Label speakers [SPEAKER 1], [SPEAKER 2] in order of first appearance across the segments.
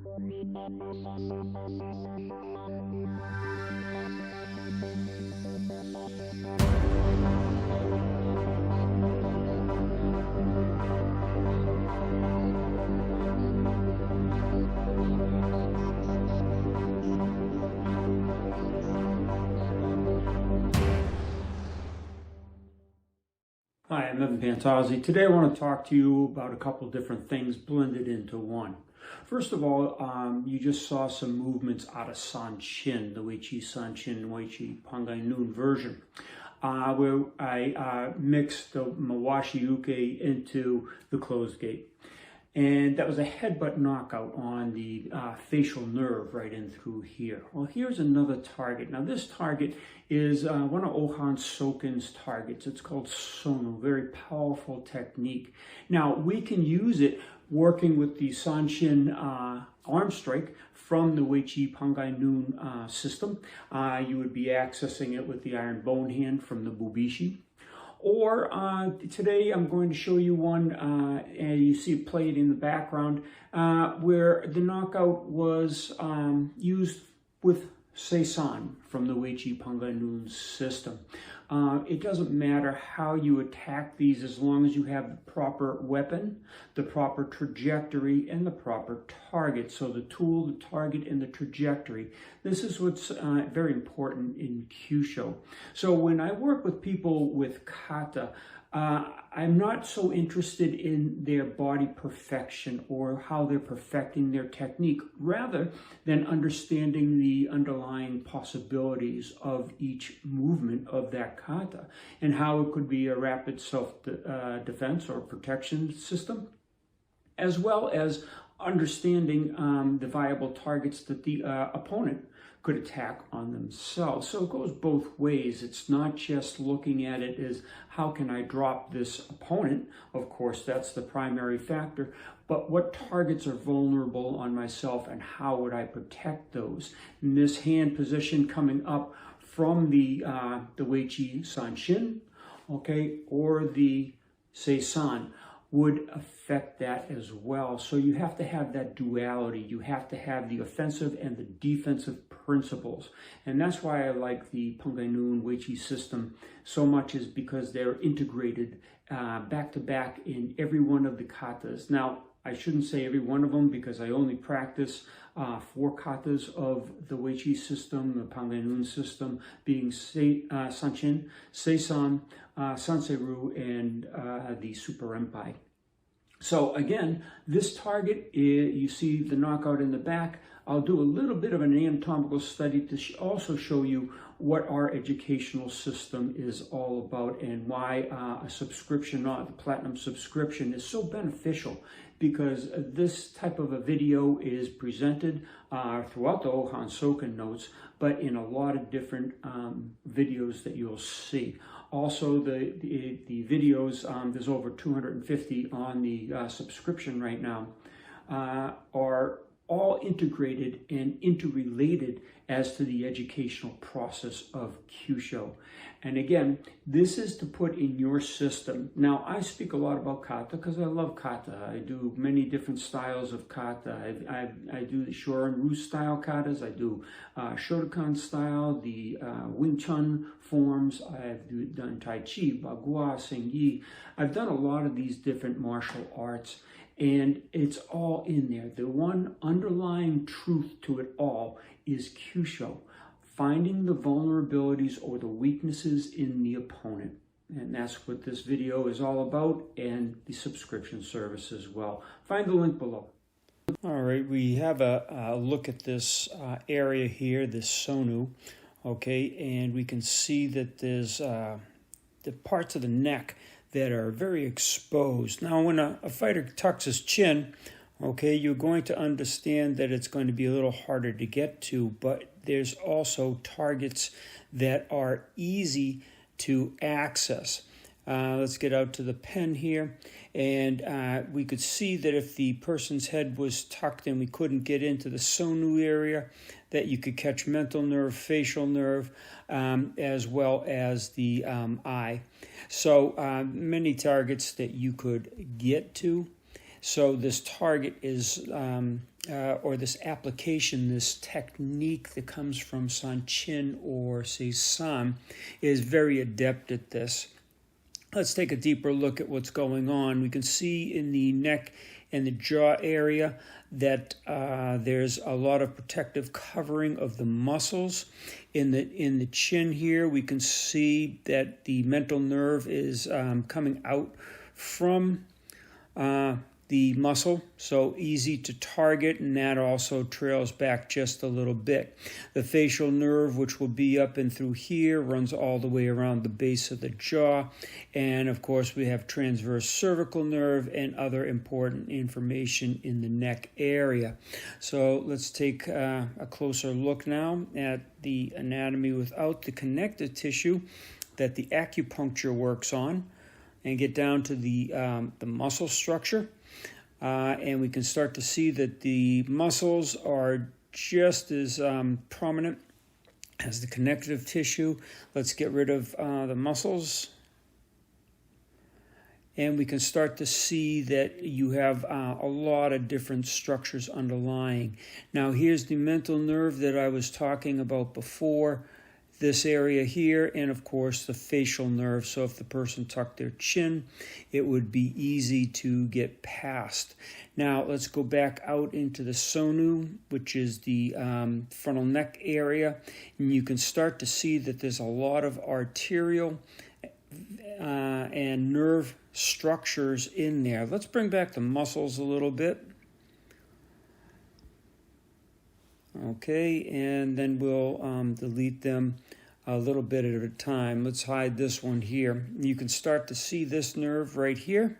[SPEAKER 1] Hi, I'm Pantazi. Today I want to talk to you about a couple different things blended into one. First of all, you just saw some movements out of Sanchin, the Uechi Sanchin Uechi Pangainoon version, where I mixed the Mawashi Uke into the closed gate. And that was a headbutt knockout on the facial nerve right in through here. Well, here's another target. Now, this target is one of Ohan Soken's targets. It's called Sonu, very powerful technique. Now, we can use it working with the Sanchin arm strike from the Uechi Pangainoon system. You would be accessing it with the iron bone hand from the Bubishi. Or today I'm going to show you one, and you see it played in the background, where the knockout was used with Seisan from the Uechi Pangainoon system. It doesn't matter how you attack these as long as you have the proper weapon, the proper trajectory, and the proper target. So the tool, the target, and the trajectory. This is what's very important in Kyusho. So when I work with people with kata, I'm not so interested in their body perfection or how they're perfecting their technique, rather than understanding the underlying possibilities of each movement of that kata and how it could be a rapid self-defense or protection system, as well as understanding the viable targets that the opponent could attack on themselves. So it goes both ways. It's not just looking at it as how can I drop this opponent? Of course, that's the primary factor. But what targets are vulnerable on myself and how would I protect those? In this hand position coming up from the Uechi Sanchin, okay, or the Seisan would affect that as well. So you have to have that duality. You have to have the offensive and the defensive principles. And that's why I like the Pangainoon Uechi system so much, is because they're integrated back to back in every one of the katas. Now, I shouldn't say every one of them because I only practice 4 katas of the Uechi system, the Pangainoon system, being Sanchin, Seisan, Sanseru, and the Super Renpai. So again, this target, you see the knockout in the back. I'll do a little bit of an anatomical study to also show you what our educational system is all about and why a subscription, the platinum subscription, is so beneficial, because this type of a video is presented throughout the Ohan Soken notes, but in a lot of different videos that you'll see. Also, the videos, there's over 250 on the subscription right now, are all integrated and interrelated as to the educational process of Kyusho. And again, this is to put in your system. Now, I speak a lot about kata because I love kata. I do many different styles of kata. I do the Shorin Ryu style katas. I do Shotokan style, the Wing Chun forms. I've done Tai Chi, Bagua, Sengi. I've done a lot of these different martial arts. And it's all in there. The one underlying truth to it all is Kyusho, finding the vulnerabilities or the weaknesses in the opponent. And that's what this video is all about, and the subscription service as well. Find the link below. All right, we have a look at this area here, this Sonu, okay, and we can see that there's the parts of the neck that are very exposed. Now, when a fighter tucks his chin, okay, you're going to understand that it's going to be a little harder to get to, but there's also targets that are easy to access. Let's get out to the pen here, and we could see that if the person's head was tucked and we couldn't get into the Sonu area, that you could catch mental nerve, facial nerve, as well as the eye. So many targets that you could get to. So this target is or this application, this technique that comes from Sanchin or Seisan, is very adept at this. Let's take a deeper look at what's going on. We can see in the neck and the jaw area that there's a lot of protective covering of the muscles. In the chin here, we can see that the mental nerve is coming out from the muscle, so easy to target, and that also trails back just a little bit. The facial nerve, which will be up and through here, runs all the way around the base of the jaw, and of course we have transverse cervical nerve and other important information in the neck area. So let's take a closer look now at the anatomy without the connective tissue that the acupuncture works on, and get down to the muscle structure. And we can start to see that the muscles are just as prominent as the connective tissue. Let's get rid of the muscles. And we can start to see that you have a lot of different structures underlying. Now here's the mental nerve that I was talking about before. This area here, and of course the facial nerve. So if the person tucked their chin, it would be easy to get past. Now let's go back out into the Sonu, which is the frontal neck area, and you can start to see that there's a lot of arterial and nerve structures in there. Let's bring back the muscles a little bit. Okay, and then we'll delete them a little bit at a time. Let's hide this one here. You can start to see this nerve right here,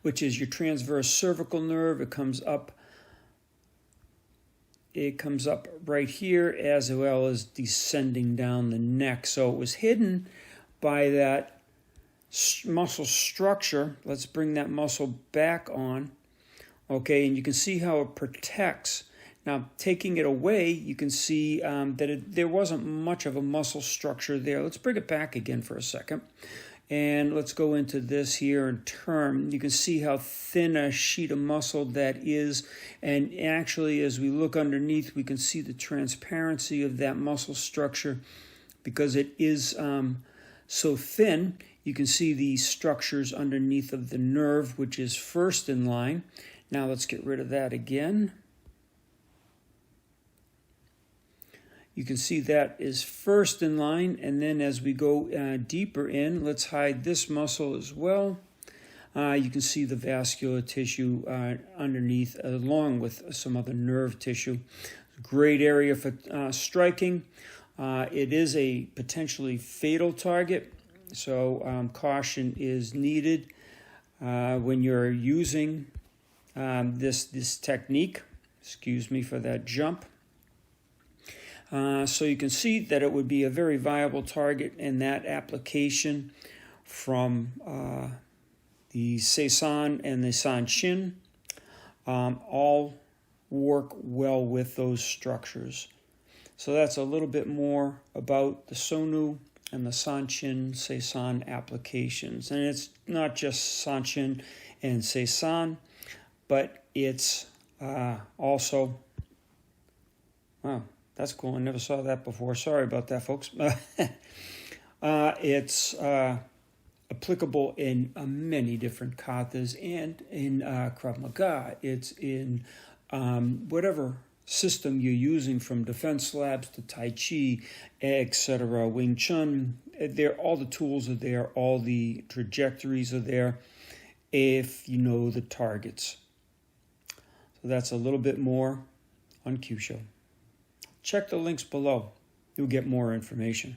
[SPEAKER 1] which is your transverse cervical nerve. It comes up right here, as well as descending down the neck. So it was hidden by that muscle structure. Let's bring that muscle back on. Okay, and you can see how it protects. Now, taking it away, you can see that there wasn't much of a muscle structure there. Let's bring it back again for a second. And let's go into this here in term. You can see how thin a sheet of muscle that is. And actually, as we look underneath, we can see the transparency of that muscle structure because it is so thin. You can see the structures underneath of the nerve, which is first in line. Now, let's get rid of that again. You can see that is first in line, and then as we go deeper in, let's hide this muscle as well. You can see the vascular tissue underneath, along with some other nerve tissue. Great area for striking. It is a potentially fatal target, so caution is needed when you're using this technique. Excuse me for that jump. So you can see that it would be a very viable target in that application from the Seisan and the Sanchin. All work well with those structures. So that's a little bit more about the Sonu and the Sanchin Seisan applications. And it's not just Sanchin and Seisan, but it's also... Wow. That's cool. I never saw that before. Sorry about that, folks. It's applicable in many different katas and in Krav Maga. It's in whatever system you're using, from defense labs to Tai Chi, etc., Wing Chun. All the tools are there. All the trajectories are there if you know the targets. So that's a little bit more on Kyusho. Check the links below. You'll get more information.